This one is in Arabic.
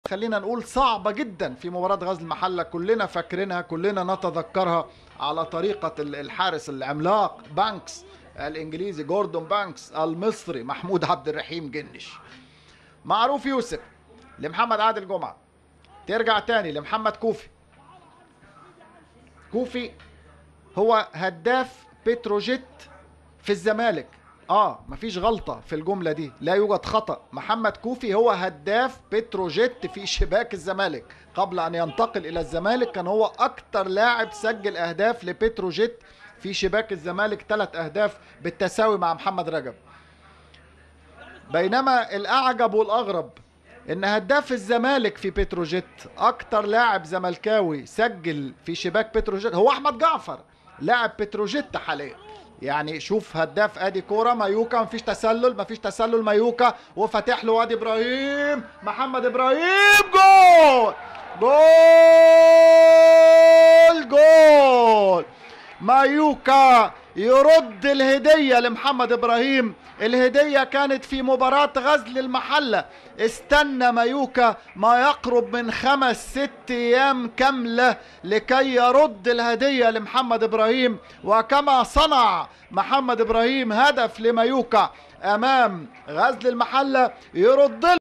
خلينا نقول صعبة جدا في مباراة غزل المحلة، كلنا فاكرينها، كلنا نتذكرها على طريقة الحارس العملاق بانكس الانجليزي جوردون بانكس، المصري محمود عبد الرحيم جنش. معروف يوسف لمحمد عادل جمعة، ترجع تاني لمحمد كوفي. كوفي هو هداف بتروجيت في الزمالك. مفيش غلطة في الجملة دي، لا يوجد خطأ. محمد كوفي هو هداف بتروجيت في شباك الزمالك. قبل أن ينتقل إلى الزمالك كان هو أكتر لاعب سجل أهداف لبتروجيت في شباك الزمالك، 3 أهداف بالتساوي مع محمد رجب. بينما الأعجب والأغرب إن هداف الزمالك في بتروجيت، أكتر لاعب زملكاوي سجل في شباك بتروجيت، هو أحمد جعفر لاعب بتروجيت حاليا. يعني شوف هداف، ادي كوره مايوكا، مفيش تسلل مايوكا وفاتح له وادي ابراهيم، محمد ابراهيم، جول جول جول. مايوكا يرد الهدية لمحمد ابراهيم. الهدية كانت في مباراة غزل المحلة، استنى مايوكا ما يقرب من 5-6 ايام كاملة لكي يرد الهدية لمحمد ابراهيم، وكما صنع محمد ابراهيم هدف لمايوكا امام غزل المحلة يرد